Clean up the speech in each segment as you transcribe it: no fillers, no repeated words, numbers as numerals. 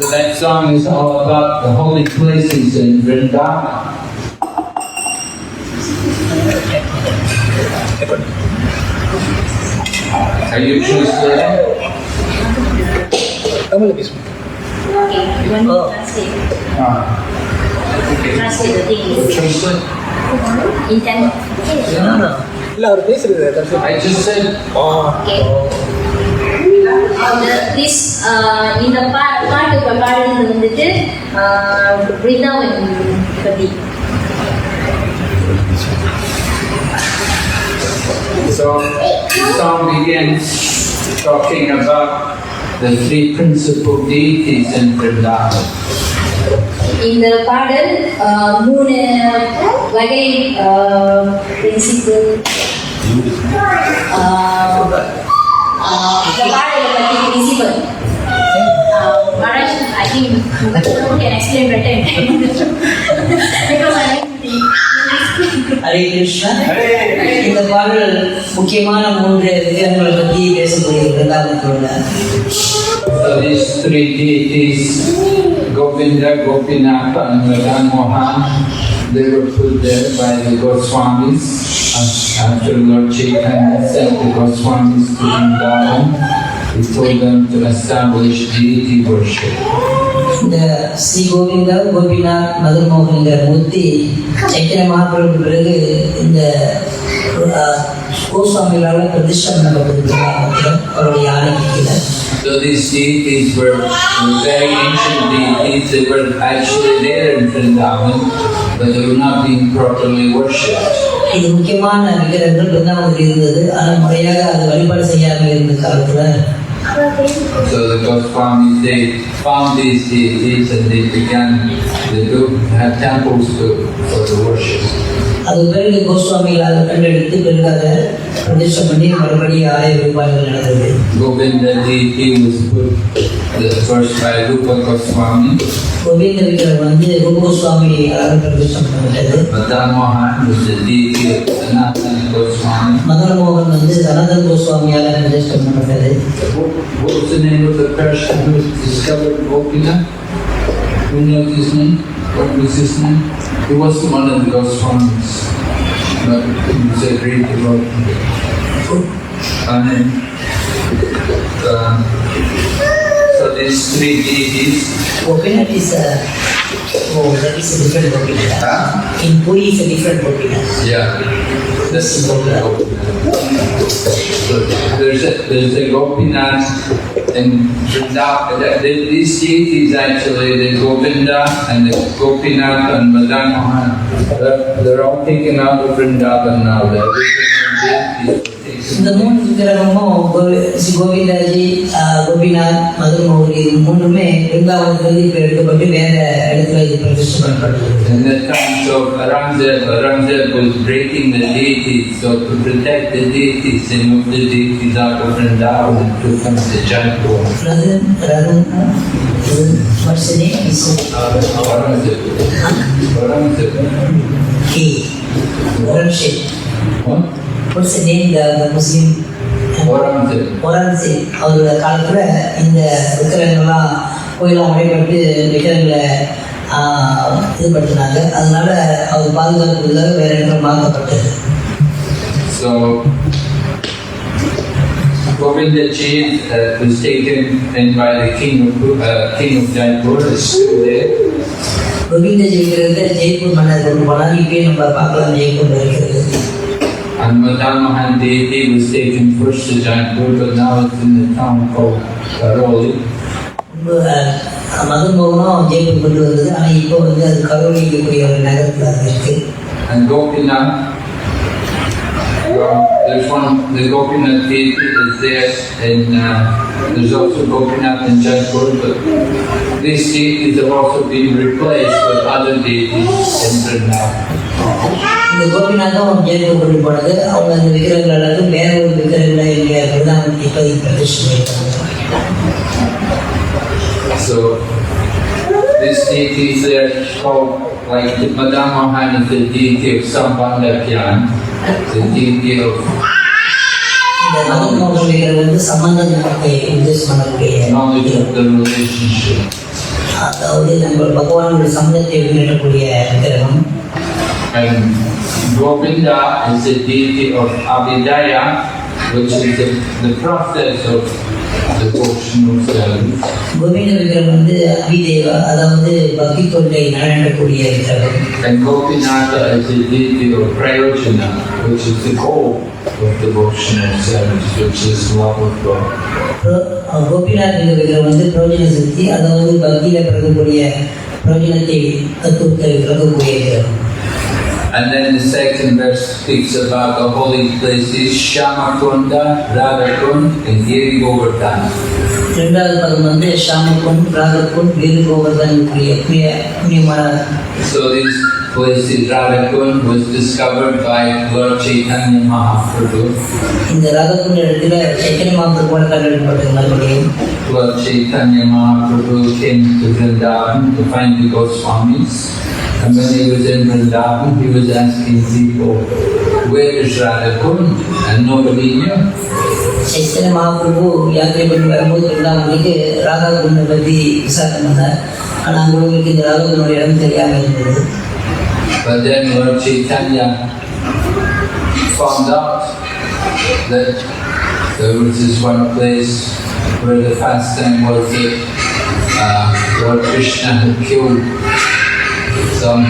So that song is all about the holy places in Vrindavan. Are you translating? Kamu lagi semua. Okay, you want me to translate? Okay. Translate the thing. Translate. Intent. No. Lah, harus cerita tapi. I just said. Okay. This in the part of the பாடல் வந்துட்டு Vrindavan பத்தி. So the song begins talking about the three principal deities in Vrindavan. இந்த பாடல் மூணு வகை principal இந்த பாடலை பற்றி river. Maharaj, I think you can explain better in time. Because I like to Hare Krishna. இந்த பாடல் முக்கியமான 3 விக்கிரகங்களை பற்றி பேசக்கூடிய விருந்தாவனத்தோட. So these 3 deities, Govinda, Gopinatha and Vraja Mohan, they were put there by the Goswamis after Lord Chaitanya sent the Goswamis to Vrindavan. He told them to establish deity worship. இந்த ஸ்ரீ கோவிந்தா கோபிநாத் மதன் மோகன்கிற மூர்த்தி சைத்தன்ய மகாபிரபு பிறகு இந்த கோஸ்வாமிகளால் பிரதிஷ்டை பண்ணப்பட்டிருக்கிறார் அவருடைய ஆணைக்கு. So these deities were very ancient deities. They were actually there in Vrindavan, but they were not being properly worshipped. இது முக்கியமான விக்கிரகங்கள் பிருந்தாவனத்தில் இருந்தது, ஆனால் முறையாக அது வழிபாடு செய்யாமல் இருந்த காலத்தில். So the Goswamis, they found these deities and they began to have temples for the worship. அது பிறகு கோஸ்வாமிகளால் கண்டெடுத்து பிறகு அதை பிரதிஷ்டை பண்ணி மறுபடியும் ஆலய வழிபாடுகள் நடந்தது. Govinda deity was put first by Rupa Goswami. Govind விக்கிரகம் வந்து ரூப கோஸ்வாமியால் பிரதிஷ்டை பண்ணப்பட்டது. Vraja Mohan was the deity of Sanatana Goswami. Madan மோகன் வந்து சனாதன கோஸ்வாமியால் பிரதிஷ்டை பண்ணப்பட்டது. What was the name of the person who discovered Gopinath? Who knows his name? What was his name? He wasn't one of the Goswamis, but he was a great devotee. So these 3 deities. Gopinath is a that is a different Gopinath. Huh? In Puri is a different Gopinath. Yeah, that's the Gopinath. So there's a Gopinath in Vrindavan. These deities actually, the Govinda and the Gopinath and Vraja Mohan, they're all taken out of Vrindavan now. The original deities. இந்த 3 விக்கிரகமும் ஸ்ரீ கோவிந்தாஜி, கோபிநாத், மதன் மோகன் இது 3மே பிருந்தாவனத்திலிருந்து இப்போ எடுக்கப்பட்டு வேற இடத்துல இது பிரதிஷ்டை பண்ணப்பட்டது. In the times of Aurangzeb was breaking the deities, so to protect the deities, they moved the deities out of Vrindavan and took them to Jaipur. What's the name? Aurangzeb. Okay. Aurangzeb. What? What's the name? The Muslim? Aurangzeb. Aurangzeb. அவரோட காலத்தில் இந்த விக்கிரகங்கள்லாம் கோயிலாம் உடைப்பட்டு விக்கிரகங்களை இது படுத்தினாங்க. அதனால அவர் பாதுகாப்புக்காக வேற இடத்துல மாற்றப்பட்டது. So Govinda Ji was taken in by the king of Jaipur. Is still there. கோவிந்தாஜி விக்கிரகத்தை ஜெய்ப்பூர் மன்னர் கொண்டு போனால் இப்பயே நம்ம பார்க்கலாம் ஜெய்ப்பூர் இருக்கிறது. And Vraja Mohan deity was taken first to Jaipur, but now it's in the town called Karoli. Madan மோகனும் Jaipur கொண்டு வந்தது, ஆனால் இப்போ வந்து அது கரோலி இருக்கக்கூடிய ஒரு நகரத்தில் அது இருக்கு. And Gopinath, there's the Gopinath deity is there, and there's also Gopinath in Jaipur, but these deities have also been replaced with other deities in Vrindavan. இந்த கோபிநாத்தும் ஜெய்ப்பூர் கொண்டு போனது, அவங்க அந்த விக்கிரகங்கள் எல்லாத்தையும் வேற ஒரு விக்கிரகங்களை இங்கே பிரதான இப்போதைக்கு பிரதிஷ்டை பண்ணியிருக்காங்க. So this deity is there called, like Vraja Mohan is the deity of Sambandhakyan, the deity of இந்த மதன் மோகன் விக்கிரகம் வந்து சம்பந்தத்தை உத்தேசம் பண்ணக்கூடிய knowledge of the relationship. அதாவது நம்ம பகவானுடைய சம்பந்தத்தை வெளியிடக்கூடிய விக்கிரகம். And Govinda is the deity of Abhidaya, which is the process of devotional service. Govind விக்கிரகம் வந்து அபிதேவா, அதாவது பக்தி தொண்டை நடக்கக்கூடிய விக்கிரகம். And Gopinatha is the deity of Prayojana, which is the goal of devotional service, which is love of God. Gopinath விக்கிரகம் வந்து பிரயோஜன சக்தி, அதாவது பக்தியில பிறக்கக்கூடிய பிரயோஜனத்தை தத்துவத்தை பிறக்கக்கூடிய விக்கிரகம். And then the second verse speaks about the holy places, Shamakunda, Radhakund, and Giri Govardhan. இரண்டாவது பதம் வந்து ஷாமகுண்ட், ராககுண்ட், கிரி கோவர்தன் புண்ணியமான. So these place is Radhakund was discovered by Lord Chaitanya Mahaprabhu. இந்த ராதகுண்ட இடத்துல Chaitanya மகாபிரபுவால் கண்டெடுக்கப்பட்டது. Lord Chaitanya Mahaprabhu came to Vrindavan to find the Goswamis. And when he was in Vrindavan, he was asking people, where is Radhakund? And nobody knew. Chaitanya Mahaprabhu யாத்திரை பண்ணி வரும்போது பிருந்தாவனுக்கு ராதாகுண்டை பற்றி விசாரணை பண்ணார். ஆனால் அவங்களுக்கு இந்த ராதாகுண்டோட இடம் தெரியாமல் இருந்தது. But then Lord Chaitanya found out that there was this one place where the pastime was that Lord Krishna had killed some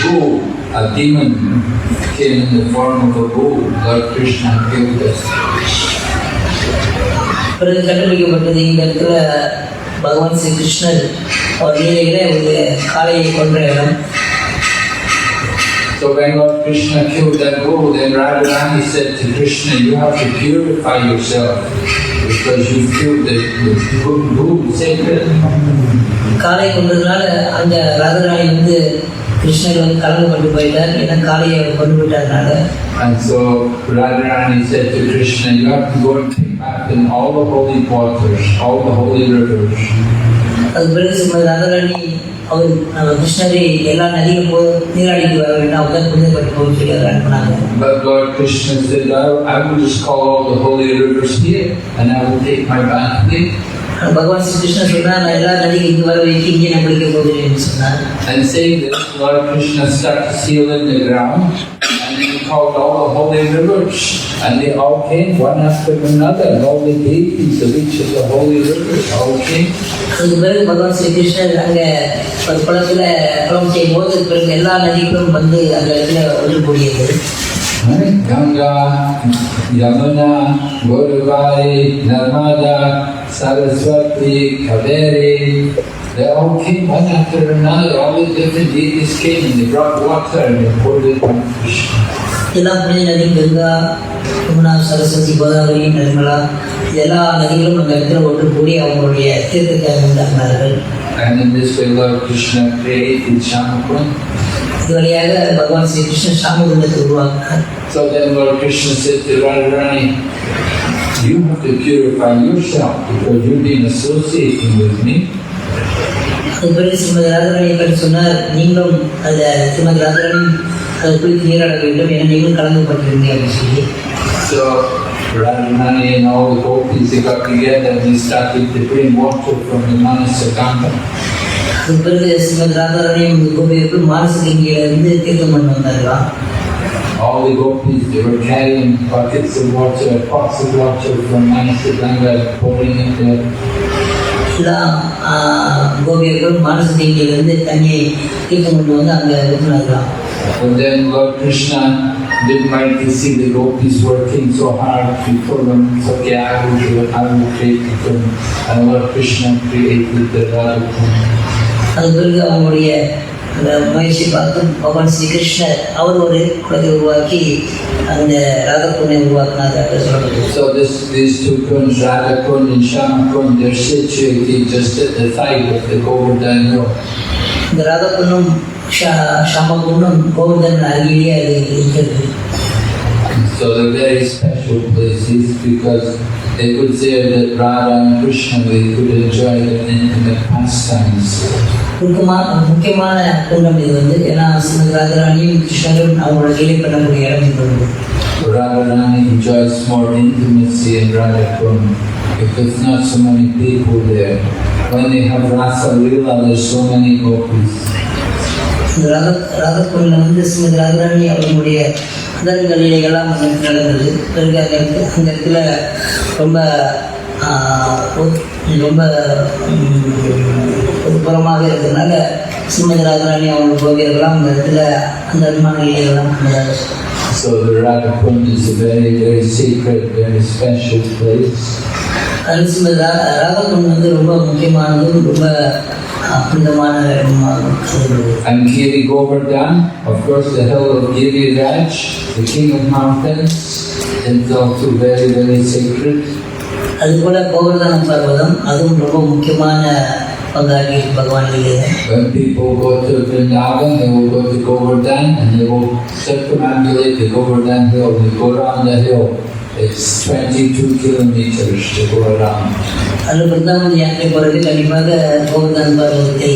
bull. A demon came in the form of a bull. Lord Krishna killed it. பிறகு கண்டுபிடிக்கப்பட்டது இந்த இடத்துல பகவான் ஸ்ரீ கிருஷ்ணர் அவர் லீலையில ஒரு காளையை கொன்ற இடம். So when Lord Krishna killed that bull, then Radharani said to Krishna, you have to purify yourself because you killed the bull, sacred. காளை கொண்டதுனால அந்த ராதாராணி வந்து கிருஷ்ணர் கலங்கப்பட்டு போயிட்டார். ஏன்னா காளையை கொண்டு விட்டதுனால. And so Radharani said to Krishna, you have to go and take bath in all the holy waters, all the holy rivers. அது பிறகு ராதாராணி அவர் கிருஷ்ணரை எல்லா நதியும் போய் நீராடிட்டு வர வேண்டும், அவர் தான் புனிதப்பட்டு போக சொல்லி அவர் அனுப்பினாங்க. But Lord Krishna said, I will just call all the holy rivers here and I will take my bath there. பகவான் ஸ்ரீ கிருஷ்ணர் சொன்னார், நான் எல்லா நதியும் இங்கு வர வைத்து இங்கே நான் குளிக்க போகிறேன் என்று சொன்னார். And saying this, Lord Krishna started sealing the ground and he called all the holy rivers and they all came one after another and all the deities of each of the holy rivers all came. அதுக்கு பிறகு பகவான் ஸ்ரீ கிருஷ்ணர் அங்கே ஒரு குளத்தில் குளம் செய்யும் போது பிறகு எல்லா நதிகளும் வந்து அந்த இடத்துல ஒன்று கூடியது. Ganga, Yamuna, Godavari, Narmada, Saraswati, Kaveri, they all came one after another. All the different deities came and they brought water and they poured it on Krishna. எல்லா புனித நதியும் கங்கா, யமுனா, சரஸ்வதி, கோதாவரி, நர்மலா எல்லா நதிகளும் அந்த இடத்துல ஒன்று கூடி அவங்களுடைய தீர்த்தத்தை உண்டாக்குனார்கள். And in this way Lord Krishna created Shamakund. இது வழியாக பகவான் ஸ்ரீ கிருஷ்ணன் சாமகுண்டத்தை உருவாக்கினார். So then Lord Krishna said to Radharani, you have to purify yourself because you've been associating with me. அது பிறகு ஸ்ரீமதி ராதாராணி பற்றி சொன்னார், நீங்களும் அந்த ஸ்ரீமதி ராதாராணி அதை குளித்து நீராட வேண்டும் என நீங்களும் கலந்துபட்டிருந்தீங்க அப்படின்னு சொல்லி. So Radharani and all the gopis, they got together and they started to bring water from the Manasaganga. அது பிறகு ஸ்ரீமதி ராதாராணியும் கோபியர்கள் மானசகங்கையிலிருந்து தீர்த்தம் பண்ணி வந்தார்களாம். All the gopis, they were carrying buckets of water, pots of water from Manasaganga, pouring it there. கோபியர்கள் மானசகங்கையிலிருந்து தண்ணியை தீர்த்தம் கொண்டு வந்து அங்கே ஊற்றினார்களாம். And then Lord Krishna didn't like to see the gopis working so hard. He told them, it's okay, I will do it, I will create it. And Lord Krishna created the Radhakund. அது பிறகு அவங்களுடைய அந்த முயற்சி பார்த்து பகவான் ஸ்ரீ கிருஷ்ணர் அவர் ஒரு குலத்தை உருவாக்கி அந்த ராதாகுண்டை உருவாக்கினார் என்று சொல்லப்பட்டது. So these two kunds, Radhakund and Shamakund, they're situated just at the side of the Govardhan hill. இந்த ராதாகுண்டும் ஷாமகுண்டும் கோவர்தன் அருகிலேயே அது இருக்கிறது. So they're very special places because they could say that Radha and Krishna, they could enjoy their intimate pastimes. முக்கியமான குண்டம் இது வந்து ஏன்னா ஸ்ரீமதி ராதாராணியும் கிருஷ்ணரும் அவங்களோட லீலை பண்ணக்கூடிய இடம் இது. Radharani enjoys more intimacy in Radhakund because not so many people there. When they have Rasa Leela, there's so many gopis. இந்த ராதாகுண்டில் வந்து ஸ்ரீமதி ராதாராணி அவங்களுடைய அதர்ங்க லீலைகள்லாம் அந்த இடத்துல நடந்தது. பிறகு அந்த இடத்துல ரொம்ப ரொம்ப புறமாக இருக்கிறதுனால ஸ்ரீமதி ராதாராணி அவங்க கோபியர்கள்லாம் அந்த இடத்துல அந்த அபிமான லீலைகள்லாம் பண்ணாங்க. So the Radhakund is a very, very sacred, very special place. அது ஸ்ரீமதி ராதாகுண்ட் வந்து ரொம்ப முக்கியமானதும் ரொம்ப புனிதமான இடமாகும். And Giri Govardhan, of course, the hill of Giriraj, the king of mountains, is also very, very sacred. அதுபோல கோவர்தன பர்வதம் அதுவும் ரொம்ப முக்கியமான பங்காளி பகவான் இல்லை. When people go to Vrindavan, they will go to Govardhan and they will circumambulate the Govardhan hill. They go around the hill. It's 22 kilometers to go around. அதில் பிருந்தாவன் யாத்திரை போகிறது கண்டிப்பாக கோவர்தன் பர்வதத்தை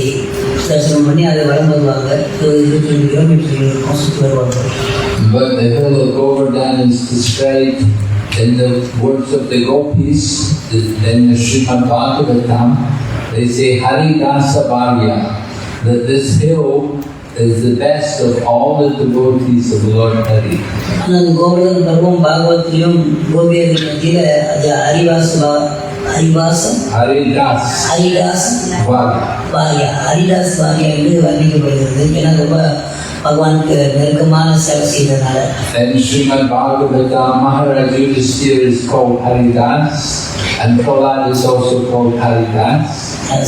தரிசனம் பண்ணி அதை வலம் வருவாங்க. 22 கிலோமீட்டர்கள் சுற்றி வருவாங்க. But the hill of Govardhan is described in the words of the gopis, in the Srimad Bhagavatam. They say Haridasa Bharya, that this hill is the best of all the devotees of Lord Hari. ஆனால் கோவர்தன் பர்வம் பாகவத்திலும் கோபியர்கள் மத்தியில் அது ஹரிதாஸ் பாரியா என்று வர்ணிக்கப்படுகிறது. ஏன்னா ரொம்ப பகவானுக்கு நெருக்கமான சேவை செய்தனால. And Srimad Bhagavatam, Maharaj Yudhisthira is called Haridas and Prahlad is also called Haridas.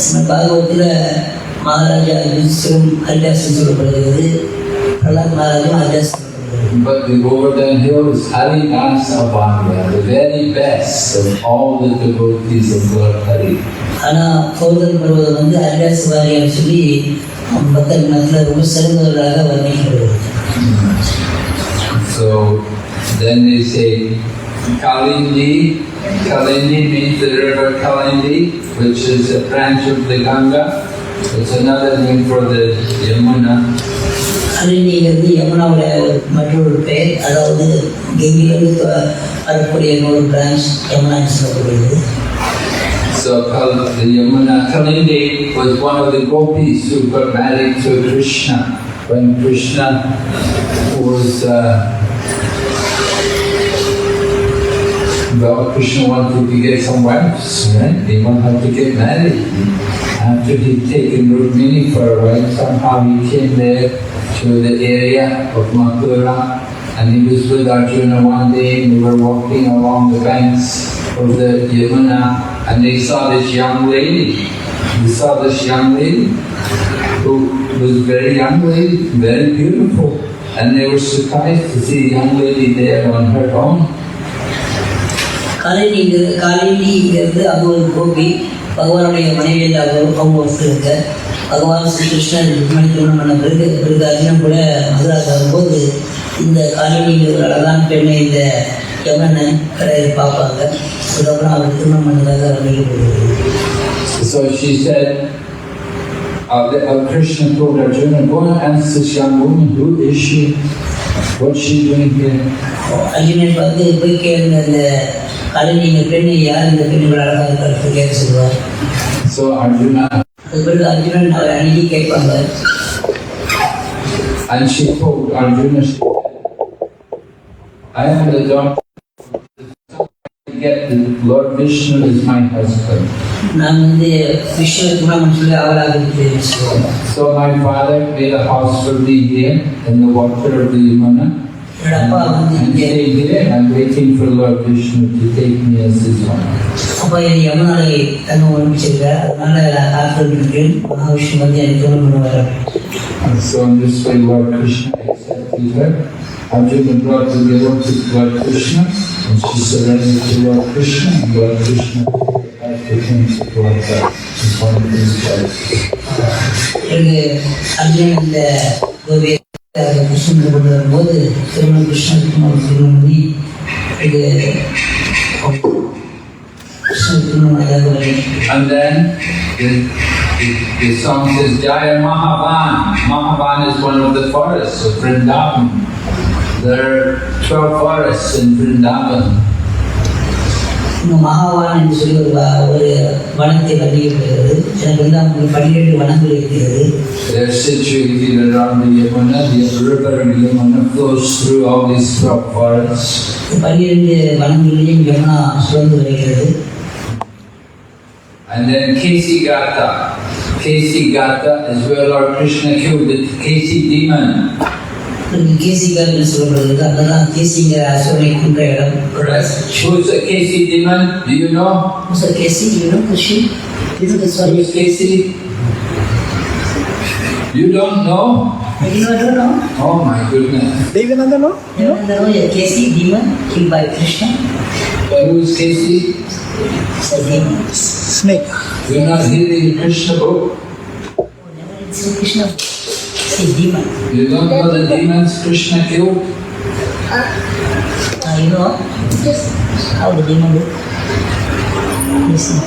Srimad பாகவத்தில் Maharaja யுதிஷ்டிரம் Haridas சொல்லப்படுகிறது, பிரஹ்லாத் மகாராஜும் ஹரிதாஸ் சொல்லப்படுகிறது. But the Govardhan hill is Haridasa Bharya, the very best of all the devotees of Lord Hari. ஆனால் கோவர்தன் பர்வதம் வந்து ஹரிதாஸ் பாரியான்னு சொல்லி பக்தர் மத்தியில் ரொம்ப சிறந்தவர்களாக வர்ணிக்கப்படுகிறது. So then they say Kalindi. Kalindi means the river Kalindi, which is a branch of the Ganga. It's another name for the Yamuna. கலிண்டிங்கிறது யமுனாவுடைய மற்றொரு பெயர், அதாவது கங்கையிலிருந்து வரக்கூடிய ஒரு பிரான்ச் யமுனான்னு சொல்லப்படுகிறது. So the Yamuna Kalindi was one of the gopis who got married to Krishna when Krishna was Krishna wanted to get some wives, right? He wanted to get married. After he'd taken Rukmini for a while, somehow he came there to the area of Mathura, and he was with Arjuna one day, and they were walking along the banks of the Yamuna, and they saw this young lady. Who was a very young lady, very beautiful, and they were surprised to see a young lady there on her own. காலிண்டிங்கிறது அது ஒரு கோபி, பகவானுடைய மனைவியில் அவங்க ஒருத்தருங்க. பகவான் ஸ்ரீ கிருஷ்ணன் ருக்மணி திருமணம் பண்ண பிறகு அர்ஜுனன் கூட மதுராக்கு வரும்போது இந்த காலிண்டிங்கிற ஒரு அழகான பெண்ணை இந்த யமுனன் கடையில் பார்ப்பாங்க. அதுக்கப்புறம் அவர் திருமணம் பண்ணதாக வர்ணிக்கப்படுகிறது. So she said, Krishna told Arjuna, go and ask this young woman, who is she? What's she doing here? Arjunan பார்த்து போய் கேளுங்க, இந்த காலிண்டிங்க பெண்ணை யார், இந்த பெண்ணுகள் அழகாக இருக்கிறது கேட்க சொல்லுவார். So Arjuna, அது பிறகு அர்ஜுனன் அவர் அணுகி கேட்பாங்க. and she told Arjuna, I am the daughter. Get the Lord Vishnu is my husband. நான் வந்து விஷ்ணு திருமணம் சொல்லி அவளாக இருக்கிறேன் சொல்லுவாங்க. So my father made a house for me here in the water of the Yamuna. And stay here. I'm waiting for Lord Vishnu to take me as his wife. அப்போ யமுனாவை தன்னை ஒழிச்சிருக்கார், அதனால காத்திருக்கிறேன் மகாவிஷ்ணு வந்து எனக்கு திருமணம் பண்ண வர. So in this way Lord Krishna accepted her. Arjuna brought the girl to Lord Krishna and she surrendered to Lord Krishna, and Lord Krishna became to Dwarka as one of his wives. Arjunan இந்த கோபியை கிருஷ்ணன் கொண்டு வரும்போது திருமணம் கிருஷ்ணன் திருமணம் பண்ணி இது கிருஷ்ணன் திருமணம். And then the song says Jaya Mahavan. Mahavan is one of the forests of Vrindavan. There are 12 forests in Vrindavan. மகாவான் என்று சொல்லி ஒரு வனத்தை வர்ணிக்கப்படுகிறது. எனக்கு வந்து அவங்க 12 வனங்கள் இருக்கிறது. They are situated around the Yamuna. The river Yamuna flows through all these 12 forests. 12 வனங்களிலும் Yamuna சுழந்து வருகிறது. And then Kesigata. Kesigata is where Lord Krishna killed the Kesi demon. கேசிகர் என்று சொல்லப்படுகிறது. அங்கதான் கேசிங்கிற அசுரனை கொன்ற இடம். Who's a Kesi demon? Do you know? Who's a Kesi? You know Krishna? Who's Kesi? You don't know? I don't know. Oh my goodness. Devananda, no? Devananda, no? Kesi demon killed by Krishna. Who's Casey? Snake. You're not hearing the Krishna book? Sri Krishna, say demon. You don't know the demons Krishna killed? You know how the demon look? Listen.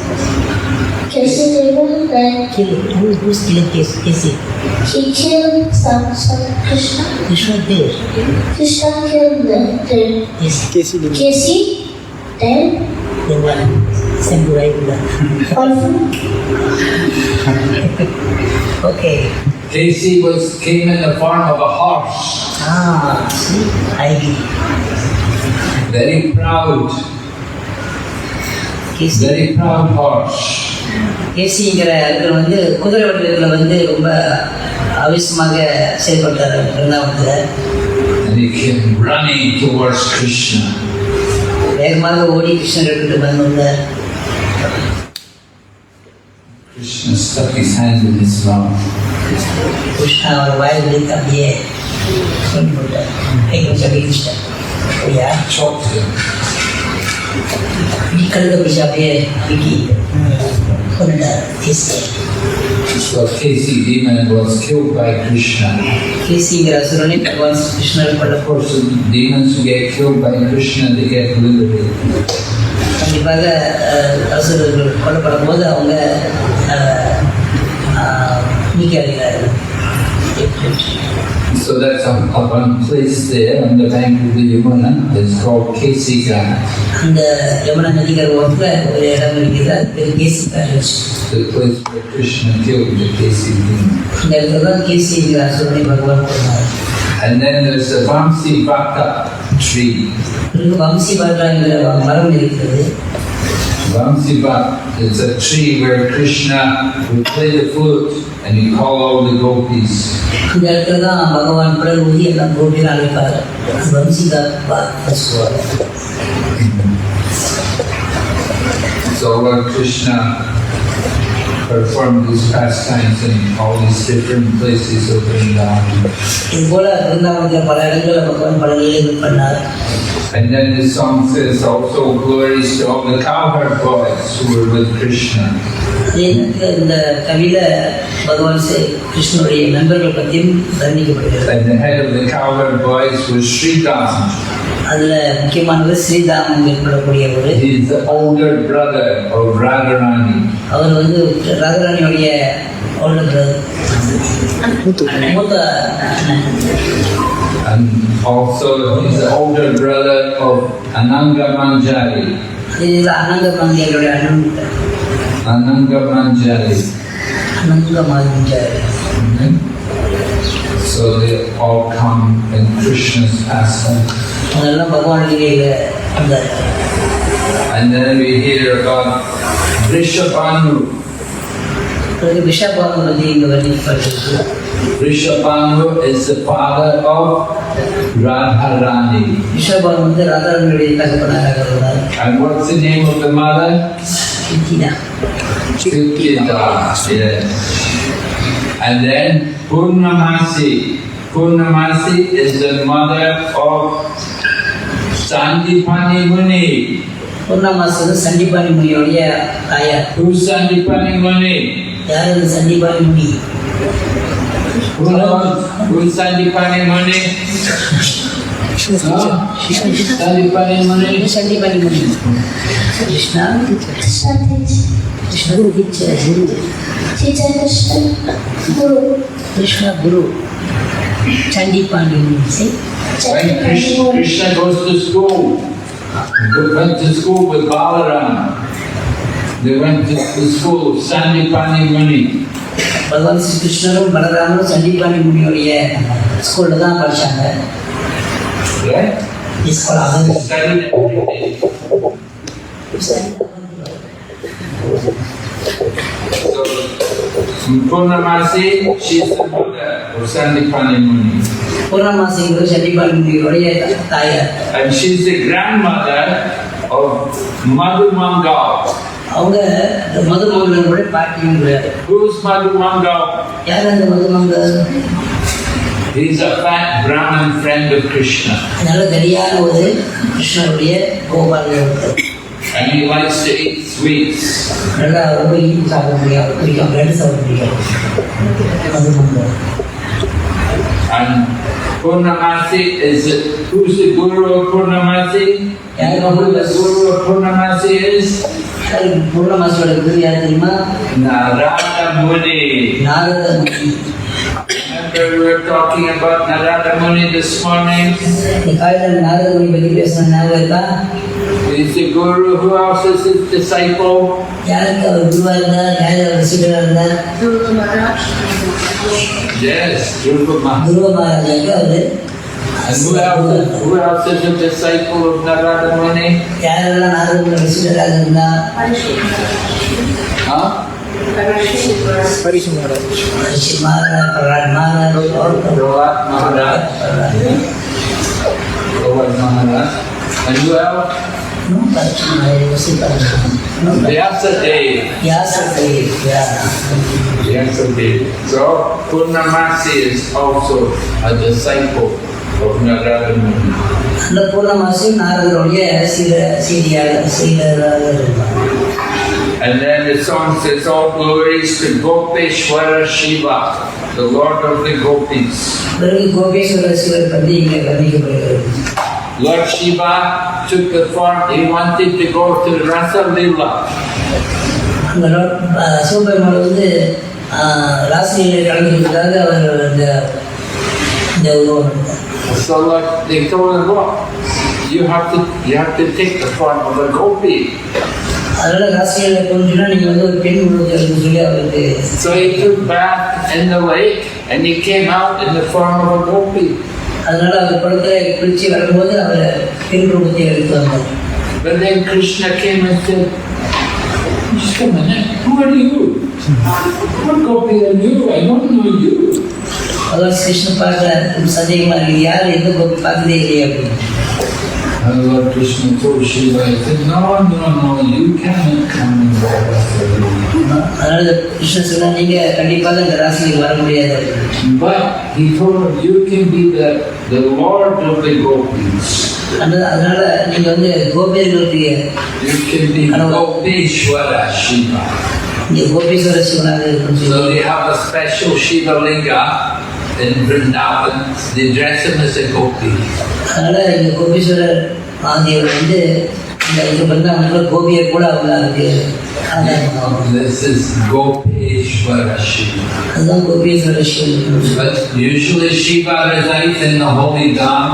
Casey demon that Kill it. Who's killing Casey? he killed some Krishna. Krishna there. Krishna killed them. Then Yes. Casey demon. Casey, then The one. Samurai Buddha. orphan. Okay. Casey came in the form of a horse. See? I agree. Very proud. Casey. Very proud horse. கேசிங்கிற இடத்துல வந்து குதிரை வண்டியில் வந்து ரொம்ப ஆவேசமாக செயல்பட்டார் பிருந்தாவனத்தில். And he came running towards Krishna. வேகமாக ஓடி கிருஷ்ணர் எடுத்துட்டு வந்தார். Krishna stuck his hand in his mouth. Krishna அவர் வாயில் வைத்து அப்படியே சொல்லி போட்டார். கொஞ்சம் வீழ்ச்சிட்டார். அப்படியா Choked him. கழுத பிடிச்சி அப்படியே Vicky கொண்டுட்டார் கேசியை. So Casey demon was killed by Krishna. கேசிங்கிற அசுரனை பகவான் கிருஷ்ணர் Of கொல்ல course, the demons who get killed by Krishna, they get liberated. கண்டிப்பாக அசுரர்கள் கொல்லப்படும் போது அவங்க நீக்கி அடைகிறார்கள். So that's one place there on the bank of the Yamuna. It's called Casey Ghat. அந்த யமுனா நதிக்கரை ஓரத்தில் ஒரு இடம் இருக்குது, அது பேர் கேசி palace. The place where Krishna killed the Casey demon. இந்த இடத்துல தான் கேசிங்கிற அசுரனை பகவான் கொண்டார். And then there's the Vamsi Bhakta tree. பிறகு வம்சி பாட்டாங்கிற மரம் இருக்கிறது. Vamsi Bhakta is a tree where Krishna would play the flute and he call all the gopis. இந்த இடத்துல தான் பகவான் குரல் ஊதி எல்லாம் கோபிகள் அழைப்பார். வம்சிகா சொல்லுவார். So Lord Krishna performed these pastimes in all these different places of Vrindavan. இது போல பிருந்தாவனத்தில் பல இடங்களில் பகவான் பல லீலைகள் பண்ணார். And then the song says also glories to all the cowherd boys who were with Krishna. இந்த கவியில பகவான் கிருஷ்ணனுடைய நண்பர்கள் பற்றியும் வர்ணிக்கப்படுகிறது. And the head of the cowherd boys was Sridham. அதுல முக்கியமானவர் ஸ்ரீதாமன் ஏற்படக்கூடிய ஒரு He is the older brother of Radharani. அவர் வந்து ராஜராணியுடைய மூத்த And also he is the older brother of Ananga Manjari. இதில் அனங்க பாண்டியருடைய அண்ணன் Ananga Manjari. அனங்க மாஞ்சாரி. So they all come in Krishna's pastime. அதெல்லாம் பகவானுடைய வந்தார். And then we hear about Vrishabhanu. பிறகு விஷபாகம் பற்றி இங்கே வர்ணிக்கப்பட்டிருக்கு. Vrishabhanu is the father of Radharani. விஷபாகம் வந்து ராதாரனுடைய தகப்பனாக இருந்தார். And what's the name of the mother? சித்தினா. Sukhida. Yeah. And then Purnamasi. Purnamasi is the mother of Sandipani Muni. பூர்ணமாசி வந்து சண்டிபாணி முனியோடைய தாயார். Who's Sandipani Muni? யார் அந்த சண்டிபாணி முனி? Who's Sandipani Muni? Sandipani Muni? சண்டிபாணி Muni Krishna Krishna Krishna Guru teacher Krishna Guru. Krishna Guru சண்டிபாணி Muni. When Krishna goes to school, he went to school with Balaram. They went to the school of Sandipani Muni. பகவான் ஸ்ரீ கிருஷ்ணரும் பலராமரும் சண்டிபாணி முனியோடைய ஸ்கூலில் தான் படித்தாங்க. Right? School They studied everything. So, Purnamasi, she is the mother of Sandipani Muni. பூர்ணமாசிங்கிறது சண்டிபாணி முனியோடைய தாயார். And she is the grandmother of Madhumangal. அவங்க மதுமங்கலனுடைய பாட்டியும் கிடையாது. Who is Madhumangal? யார் அந்த மதுமங்கல்? He is a fat Brahmin friend of Krishna. நல்ல தனியான ஒரு கிருஷ்ணருடைய கோபாலர். And he likes to eat sweets. நல்லா ரொம்ப இனிப்பு சாப்பிட முடியாது, பிடிக்கும், பிரெட் சாப்பிட பிடிக்கும். அது பண்ணுவோம். And Purnamasi is, who's the guru of Purnamasi? You know who the guru of Purnamasi is? பூர்ணமாசியோட குரு யார் தெரியுமா? Narada Muni. Narada Muni. Remember we were talking about Narada Muni this morning? இந்த காலையில் நாரத முனி பற்றி பேசணும் ஞாபகம் இருக்கா? He's the guru. Who else is his disciple? யாருக்கு அவர் குருவா இருந்தார், யார் அவர் சீடராக இருந்தார்? Yes, Dhruva Maharaj. துருவ மகாராஜாவுக்கு அவர். And who else is a disciple of Narada Muni? யாரெல்லாம் நாரத முனியோட சீடராக இருந்தா? Huh? பரிசு மகாராஜ். ரிஷி Maharaj, Pralhad Maharaj, Prahlad Maharaj. Prahlad Maharaj. And who else? இன்னும் பரிசு மகாராஜ், ரிஷி பரிசு. Vyasadeva. வியாசதேவ். Vyasadeva. So Purnamasi is also a disciple of Narada Muni. அந்த பூர்ணமாசி நாரதருடைய சீடராக இருந்தார். And then the song says, all glories to Gopeshwara Shiva, the Lord of the Gopis. பிறகு கோபேஸ்வர சிவர் பற்றி இங்கே வர்ணிக்கப்படுகிறது. Lord Shiva took the form, he wanted to go to Rasa Leela. அந்த சிவபெருமாள் வந்து ராசியில் கலந்துக்கிறதுக்காக அவர் இந்த உருவம் எடுத்தார். So like they told him, look, you have to take the form of a gopi. அதனால ராசியில் தோன்றினா நீங்கள் வந்து ஒரு பெண் உருவத்தை எடுத்து சொல்லி அவருக்கு. So he took bath in the lake and he came out in the form of a gopi. அதனால அவர் குளத்துல குளிச்சு வரும்போது அவர் பெண் ரூபத்தை எடுத்து வந்தார். But then Krishna came and said, just a minute, who are you? What gopi are you? I don't know you. அதான் கிருஷ்ணன் பார்க்க சந்தேகமா இருக்கு, யார் எந்த கோபி பார்க்கதே இல்லையே அப்படின்னு. And Lord Krishna told Shiva, he said, no, you cannot come in Rasa Leela. அதனால கிருஷ்ணன் சொன்னா நீங்க கண்டிப்பாக இந்த ராசிக்கு வர முடியாது அப்படின்னு. But he told him, you can be the Lord of the gopis. அதனால நீங்க வந்து கோபியர்களுக்கு You can be Gopeshwara Shiva. இங்க கோபீஸ்வர சிவனாக இருக்கும். So they have a special Shiva Linga in Vrindavan. They dress him as a gopi. அதனால இங்க கோபீஸ்வரர் ஆகியவர் வந்து இந்த பிருந்தாவனத்தில் கோபியர் கூட அவங்க அதுக்கு This is Gopeshwara Shiva. அதுதான் கோபீஸ்வர Sivan. But usually Shiva resides in the holy Dham.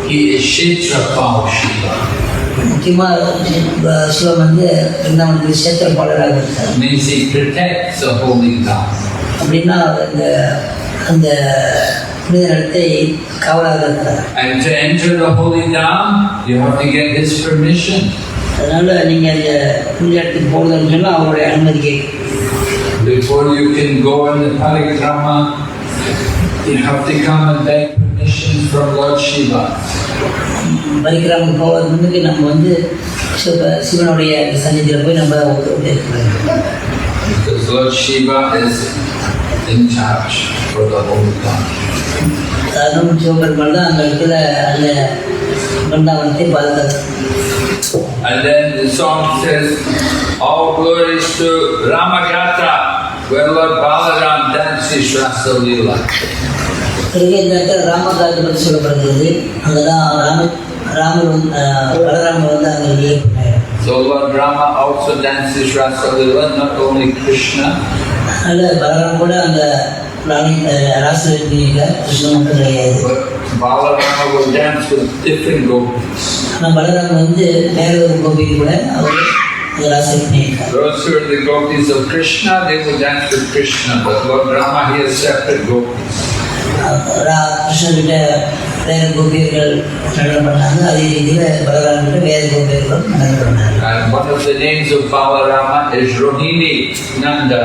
He is Kshetrapal Shiva. முக்கியமாக சிவன் வந்து பிருந்தாவனத்துக்கு சேத்திரப்பாளராக இருக்கார். Means he protects the holy Dham. அப்படின்னா அந்த புனித இடத்தை காவலாக இருக்கிறார். And to enter the holy Dham, you have to get his permission. அதனால நீங்க அந்த புனித இடத்துக்கு போகிறதுன்னு சொன்னால் அவருடைய அனுமதி கேட்கும். Before you can go in the parikrama, you have to come and beg permission from Lord Shiva. பரிக்கிராமம் போவதுக்கு முன்னுக்கு நம்ம வந்து சிவனுடைய சன்னிதியில் போய் நம்ம கேட்கணும். Because Lord Shiva is in charge for the whole Dham. காரணம் சிவபெருமாள் தான் அந்த இடத்துல அந்த பிருந்தாவனத்தை பாதுகாத்து. And then the song says, all glories to Ramagata, where Lord Balaram dances Rasa Leela. பிறகு இந்த இடத்துல ராமகாத்து பற்றி சொல்லப்படுகிறது. அங்கதான் பலராமர் வந்து அங்கே ஏற்பட்டார். So Lord Rama also dances Rasa Leela, not only Krishna. அதனால பலராம் கூட அந்த ராசலீல கிருஷ்ணன் மட்டும் கிடையாது. But Balarama will dance with different gopis. ஆனால் பலராம் வந்து வேற ஒரு கோபி கூட அவர் ராசலீலை. Those who are the gopis of Krishna, they will dance with Krishna. But Lord Rama, he has separate gopis. கிருஷ்ணன்கிட்ட வேற கோபியர்கள் நடனம் பண்ணாங்க, அதே ரீதியில் பலராமிட்ட வேற கோபியர்களும் நடனம் பண்ணாங்க. And one of the names of Balarama is Rohini Nanda.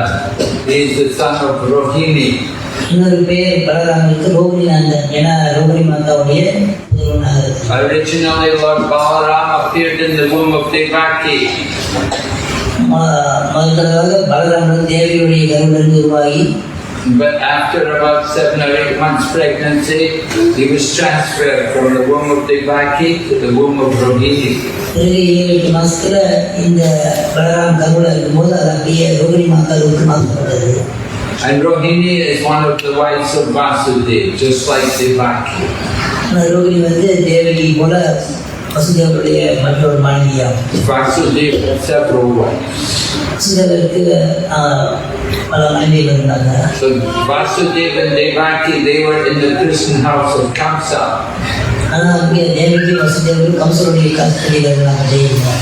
He is the son of Rohini. இன்னொரு பேர் பலராமனுக்கு ரோகிணி நந்தன், ஏன்னா ரோகிணி மாதாவுடைய புதல்வனாக இருக்கு. Originally Lord Balaram appeared in the womb of Devaki. முதல் தடவை பலராமன் தேவியுடைய கருவிலிருந்து உருவாகி But after about 7 or 8 months pregnancy, he was transferred from the womb of Devaki to the womb of Rohini. பிறகு 7-8 மாசத்துல இந்த பலராம் கருவுல இருக்கும்போது அது அப்படியே ரோகிணி மாதாவுக்கு மாற்றப்பட்டது. And Rohini is one of the wives of Vasudeva, just like Devaki. Rohini வந்து தேவகி போல வசுதேவருடைய மற்றொரு மனைவியாகும். Vasudeva had several wives. வசுதேவருக்கு பல மனைவிகள் இருந்தாங்க. So Vasudeva and Devaki, they were in the prison house of Kamsa. ஆனால் அங்கே தேவகி வசுதேவர் கம்சருடைய கஸ்டடியில் இருந்தாங்க ஜெயிலில்.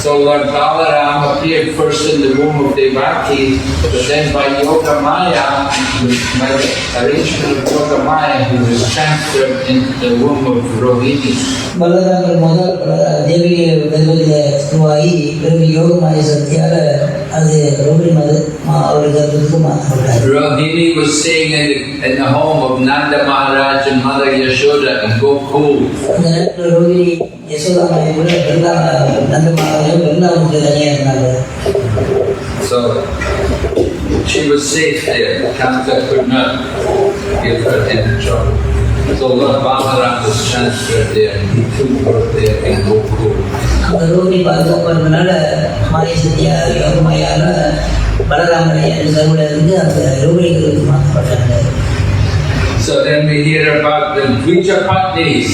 So Lord Balaram appeared first in the womb of Devaki, but then by Yoga Maya, by the arrangement of Yoga Maya, he was transferred into the womb of Rohini. பலராமர் முதல் தேவகி கர்ப்பத்தில் உருவாகி பிறகு யோகமாய சக்தியால் அது ரோகிணி அவருடைய கர்ப்பத்துக்கு மாற்றப்பட்டார். Rohini was staying in the home of Nanda Maharaj and Mother Yashoda in Gokul. அந்த நேரத்தில் ரோகிணி யசோதாமாயை கூட நந்த மகாராஜும் பிருந்தாவனுக்கு தனியாக இருந்தாங்க. So she was safe there. Kamsa could not give her any trouble. So Lord Balaram was transferred there and he took her there in Gokul. அந்த ரோகிணி பாதுகாப்பாக இருந்தனால மாய சக்தியார் யோகமாயால பலராமரை அந்த கருவில் இருந்து அந்த ரோகிணிகளுக்கு மாற்றப்பட்டாங்க. So then we hear about the Dvijapatnis,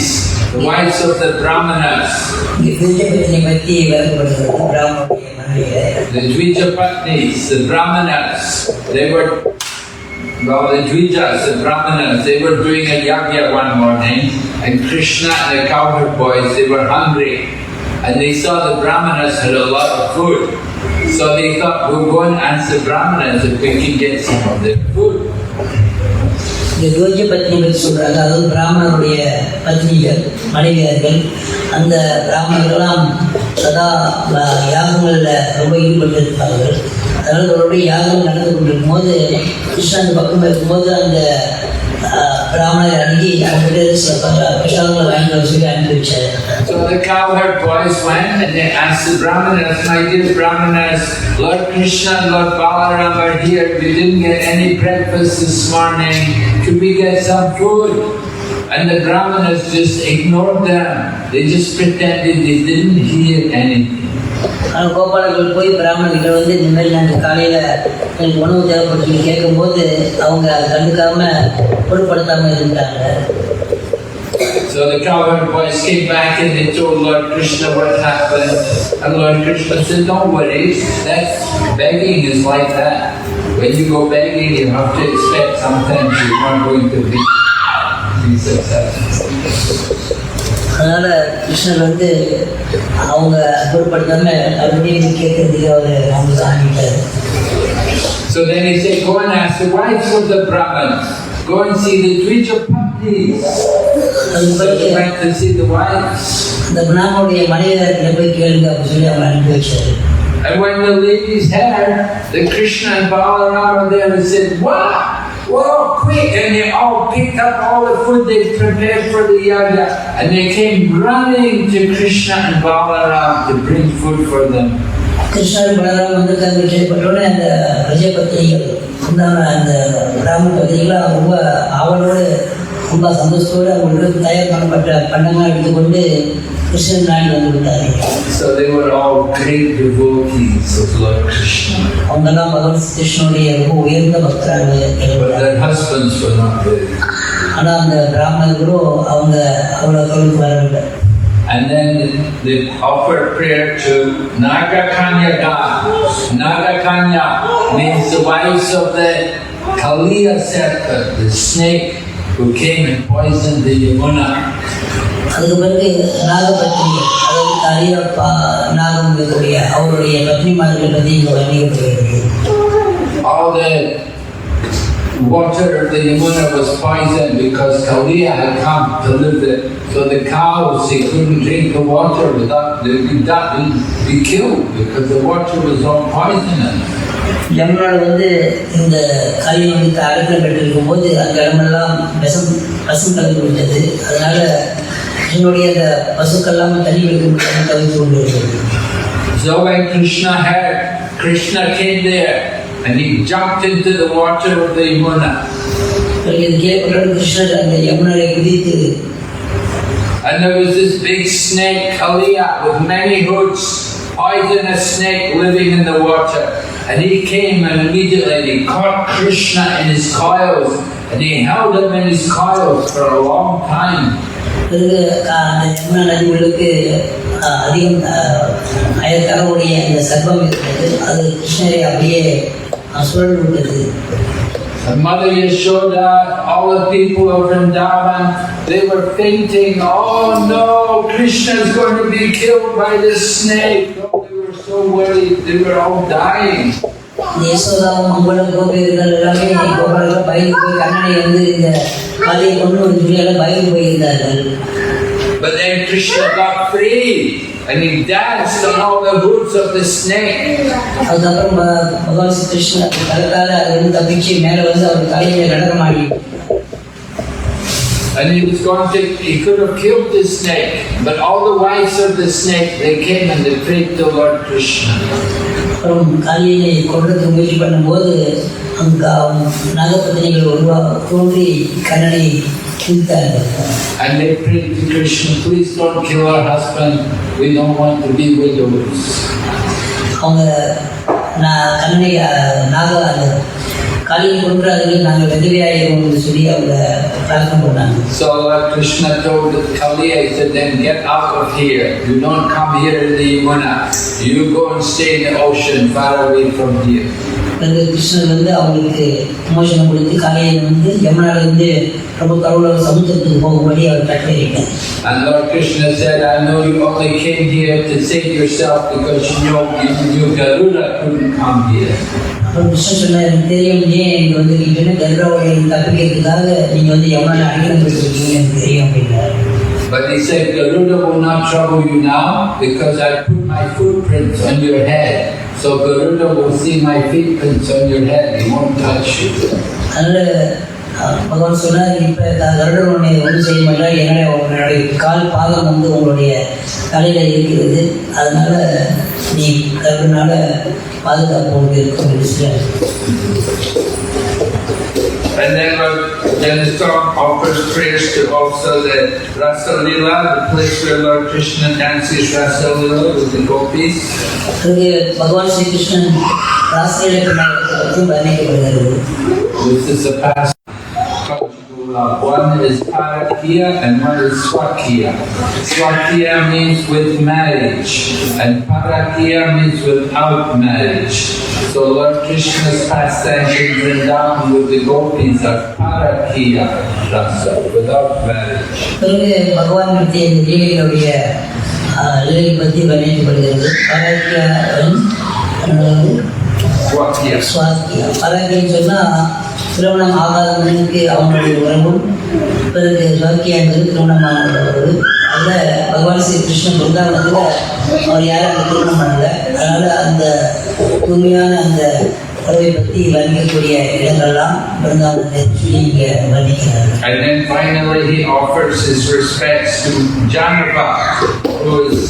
the wives of the Brahmanas. இங்கே பிரிஜபத்தினை பற்றி விளக்கப்படுகிறது. பிராமணுடைய மனைவிகள் The Dvijapatnis, the Brahmanas, they were, well, the Dvijas, the Brahmanas, they were doing a yagya one morning, and Krishna and the cowherd boys, they were hungry, and they saw the Brahmanas had a lot of food. So they thought, we'll go and ask the Brahmanas if we can get some of their food. இந்த துவஜ பத்னி பற்றி சொல்கிறாங்க. அதாவது பிராமணருடைய பத்னிகள் மனைவியர்கள். அந்த பிராமணர்கள்லாம் சதா யாகங்களில் ரொம்ப ஈடுபட்டிருப்பார்கள். அதனால் அவருடைய யாகம் நடந்து கொண்டிருக்கும் போது கிருஷ்ணா அந்த பக்கம் இருக்கும்போது அந்த பிராமணர் அணுகி அவங்ககிட்ட சில பிரசாதங்களை வாங்கிட்டு வர சொல்லி அனுப்பி வச்சார். So the cowherd boys went and they asked the Brahmanas, my dear Brahmanas, Lord Krishna and Lord Balaram are here. We didn't get any breakfast this morning. Could we get some food? And the Brahmanas just ignored them. They just pretended they didn't hear anything. ஆனால் கோபாலர்கள் போய் பிராமணர்கிட்ட வந்து இந்த மாதிரி நாங்கள் காலையில் எனக்கு உணவு தேவைப்பட்டு கேட்கும்போது அவங்க கண்டுக்காமல் பொருட்படுத்தாமல் இருந்தாங்க. So the cowherd boys came back and they told Lord Krishna what happened. And Lord Krishna said, don't worry, that's begging is like that. When you go begging, you have to expect sometimes you're not going to be successful. அதனால் கிருஷ்ணர் வந்து அவங்க பொருட்படுத்தாமல் மறுபடியும் கேட்கறதுக்கு அவர் அவங்களுக்கு ஆகிட்டார். So then he said, go and ask the wives of the Brahmins. Go and see the Dvijapatnis. So they went to see the wives. இந்த பிராமணுடைய மனைவியர்கிட்ட போய் கேளுங்க அப்படின்னு சொல்லி அவங்க அனுப்பி வச்சாரு. And when the ladies heard that Krishna and Balaram were there, they said, what? Whoa, quick! And they all picked up all the food they prepared for the yagya. And they came running to Krishna and Balaram to bring food for them. கிருஷ்ணர் பலராம் வந்திருக்காங்க கேள்விப்பட்டோடனே அந்த பிரஜபத்திரிகள் உண்டான அந்த பிராமண பத்திரிகளாக ரொம்ப அவளோடு ரொம்ப சந்தோஷத்தோடு அவங்களுக்கு தயார் பண்ணப்பட்ட பண்டங்கள் எடுத்துக்கொண்டு கிருஷ்ணன் நாடி வந்து விட்டார்கள். So they were all great devotees of Lord Krishna. அவங்கெல்லாம் பகவான் கிருஷ்ணனுடைய ரொம்ப உயர்ந்த பக்தராக But their husbands were not there. ஆனால் அந்த பிராமணர்களும் அவங்க அவ்வளோ தொழிலுக்கு வரவில்லை. And then they offered prayer to Nagakanya God. Nagakanya means the wives of the Kaliya serpent, the snake who came and poisoned the Yamuna. அதுக்கு பிறகு நாகபத்னி, அதாவது கலியப்பா நாகம் இருக்கக்கூடிய அவருடைய பத்னிமார்களை பற்றி இங்கே வர்ணிக்கப்படுகிறது. All the water of the Yamuna was poisoned because Kaliya had come to live there. So the cows, they couldn't drink the water without, they would be killed because the water was all poisonous. யமுனாவில் வந்து இந்த கலி வந்து அடக்கம் பெற்றிருக்கும் போது அந்த இடமெல்லாம் விஷம் கலந்து விட்டது. அதனால என்னுடைய அந்த பசுக்கெல்லாம் தண்ணி வைக்க முடியாமல் தவிர்த்து கொண்டு இருக்கிறது. So when Krishna heard, Krishna came there and he jumped into the water of the Yamuna. And there was this big snake, Kaliya, with many hoods, poisonous snake living in the water. And he came and immediately he caught Krishna in his coils, and he held him in his coils for a long time. And Mother Yashoda, all the people of Vrindavan, they were fainting. Oh no, Krishna is going to be killed by this snake. Oh, they were so worried, they were all dying. But then Krishna got free and he danced on all the hoods of the snake. And he could have killed the snake, but all the wives of the snake, they came and they prayed to Lord Krishna. And they prayed to Krishna, please don't kill our husband, we don't want to be widows. So Lord Krishna told Kaliya, he said, then get out of here. You don't come here in the Yamuna. You go and stay in the ocean far away from here. And Lord Krishna said, I know you only came here to save yourself because you know you Garuda couldn't come here. But he said, Garuda will not trouble you now because I put my footprints on your head. So Garuda will see my footprints on your head, he won't touch you. பகவான் சொன்னார், இப்போ கருடன் உன்னை ஒன்றும் செய்ய மாட்டார், என்னுடைய கால் பாதம் உங்களுடைய தலையில் இருக்கிறது, அதனால நீ கருடனால பாதுகாப்பு இருக்கும் என்று சொல்றார். And then the song offers prayers to also the Rasa Leela, the place where Lord Krishna dances Rasa Leela with the gopis. பகவான் Sri Krishnan ராசலீலை வர்ணிக்கப்படுகிறது. This is a past. One is Parakiya and one is Swakiya. Swakiya means with marriage and Parakiya means without marriage. So Lord Krishna's pastimes in Vrindavan with the gopis are Parakiya rasa, without marriage. பகவான் பற்றிய லீலைகளுடைய லீலை பற்றி வர்ணிக்கப்படுகிறது. பராக்கியா ஸ்வாக்கியா. பராக்கியன்னு சொன்னால் திருமணம் ஆகாதவனுக்கு அவனுடைய உறவும், பிறகு ஸ்வாக்கியா என்பது திருமணமானது. அதில் பகவான் ஸ்ரீ கிருஷ்ணன் பிருந்தாவனத்தில் அவர் யாரும் அந்த திருமணம் பண்ணல. அதனால் அந்த தூய்மையான அந்த உறவை பற்றி வர்ணிக்கக்கூடிய இடங்கள்லாம் பிருந்தாவனத்தை சொல்லி இங்கே வர்ணிக்கிறார். And then finally he offers his respects to Janava, who is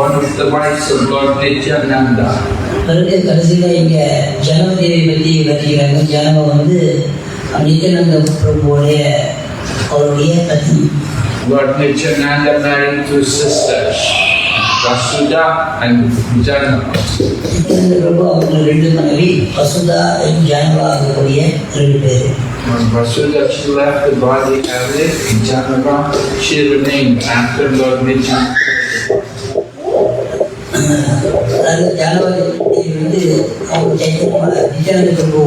one of the wives of Lord Nityananda. பிறகு கடைசியில் இங்கே ஜனவதேவி பற்றி வர்ணிக்கிறாங்க. ஜனவ வந்து நித்யானந்த பிரபுவோடைய அவருடைய பத்னி. Lord Nityananda married two sisters, Vasudha and Janava. Nityananda பிரபு அவங்க ரெண்டு மனைவி, வசுதா ஜானவா ஆகக்கூடிய ரெண்டு பேர். When Vasudha, she left the body early, and Janava, she remained after Lord Nityananda. அந்த ஜானவதி வந்து அவங்க நித்யானந்த பிரபு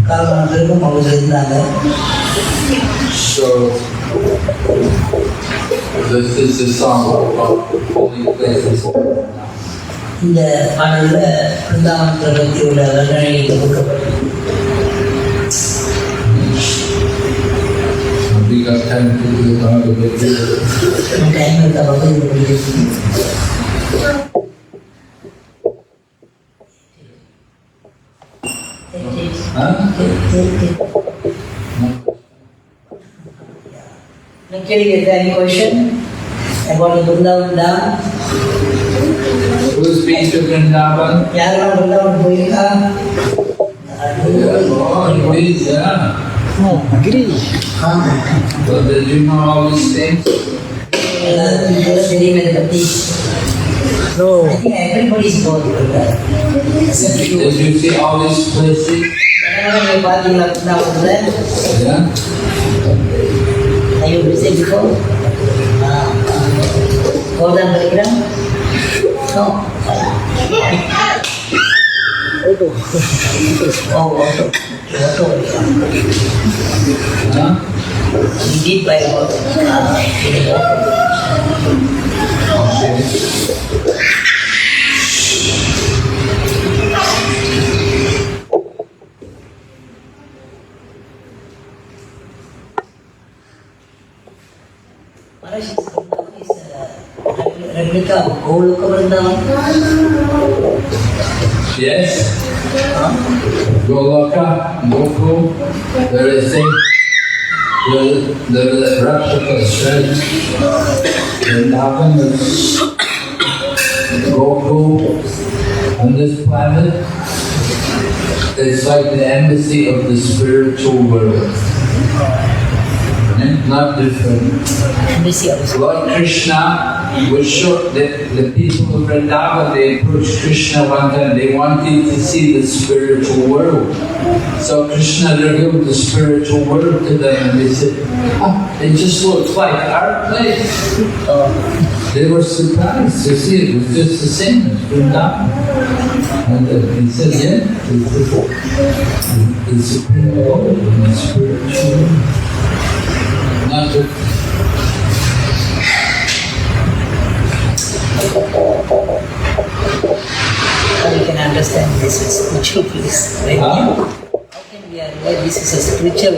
காலமான பிறகும் அவங்க இருந்தாங்க. So this is the song about holy places. இந்த பாடலில் பிருந்தாவனத்தை பற்றி உள்ள வர்ணனை கொடுக்கப்பட்டது. We got time to do all the way through. Time இருக்க பக்கம் Any question about the Vrindavan Dham? Who who's been to Vrindavan? யாரெல்லாம் பிருந்தாவன் போயிருக்கா? Oh, yeah. Oh, agree. So did you know all these things? எல்லாருக்கும் தெரியும் இதை பற்றி. No. I think everybody is told that. Did you see all these places? நீங்கள் பார்த்தீங்களா பிருந்தாவனத்தில்? Yeah. Have you visited before? Golden Playground? No. Auto. Oh, auto. Huh? We did buy auto. Okay. Maharaj is a replica of Goloka Vrindavan. Yes. Goloka, Gokul, there is the replicas, right? Vrindavan is Gokul on this planet. It's like the embassy of the spiritual world. Not different. Embassy of the Lord Krishna was show the people of Vrindavan, they approached Krishna one time, they wanted to see the spiritual world. So Krishna revealed the spiritual world to them and they said, it just looks like our place. They were surprised to see it was just the same as Vrindavan. And he said, yeah, this is the supreme Lord and the spiritual world. Not just you can understand this is spiritual place, right? Huh? How can we aware this is a spiritual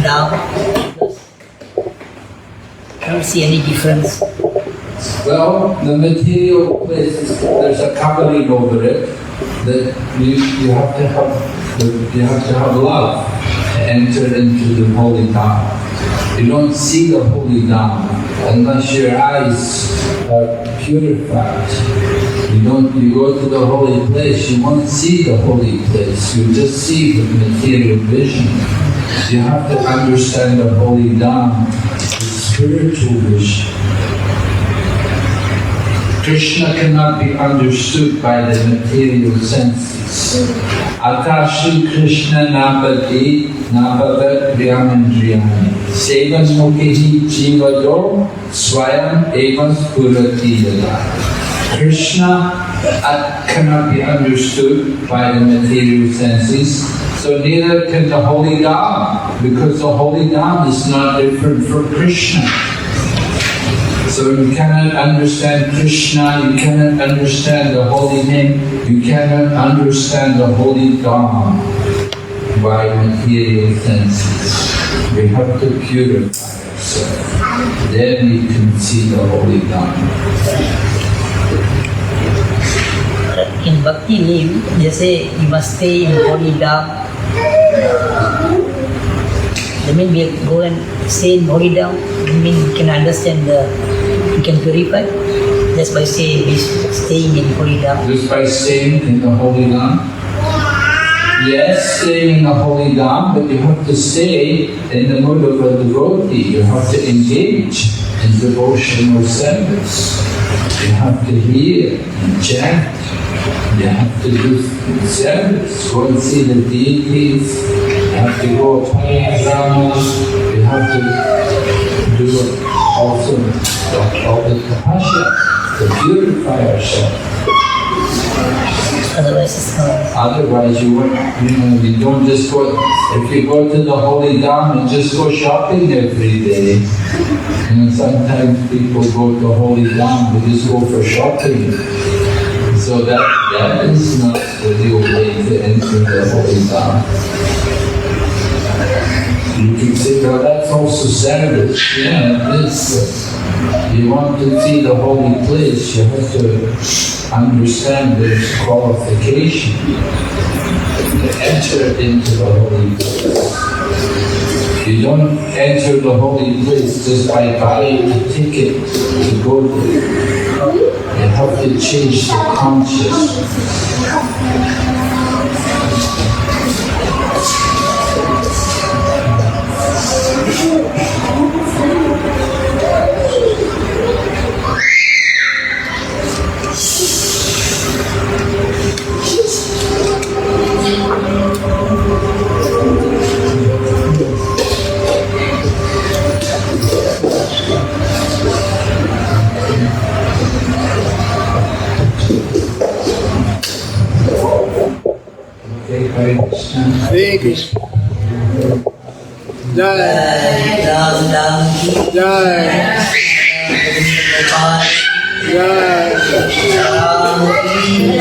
dam? Because I don't see any difference. well, the material place, there's a covering over it that you have to have love to enter into the holy Dham. You don't see the holy Dham unless your eyes are purified. You go to the holy place, you won't see the holy place. You just see the material vision. You have to understand the holy Dham, the spiritual vision. Krishna cannot be understood by the material senses. Atashi Krishna napati napavat kriyamendriyani sevan mukhi jivado swayam evas purati yada. Krishna cannot be understood by the material senses, so neither can the holy Dham, because the holy Dham is not different from Krishna. So you cannot understand Krishna, you cannot understand the holy name, you cannot understand the holy Dham by material senses. We have to purify ourselves. Then we can see the holy Dham. In Bhakti name, they say you must stay in holy dam. That means we go and stay in holy dam. That means we can understand we can purify just by staying in holy dam. Just by staying in the holy Dham? Yes, staying in the holy Dham, but you have to stay in the mood of a devotee. You have to engage in devotional service. You have to hear and chant. You have to do service. Go and see the deities. You have to go parikrama. You have to do also all the tapasya to purify ourselves. Otherwise, it's not. Otherwise, you don't just go. If you go to the holy Dham and just go shopping every day, sometimes people go to holy Dham, they just go for shopping. So that is not the real way to enter the holy Dham. You can say, well, that's also service. Yeah, it is. You want to see the holy place, you have to understand there's qualification to enter into the holy place. You don't enter the holy place just by buying a ticket to go there. You help to change the consciousness. Hare Krishna. Hare Krishna. Jai. Ram Ram ki Jai. Jai. Ram ki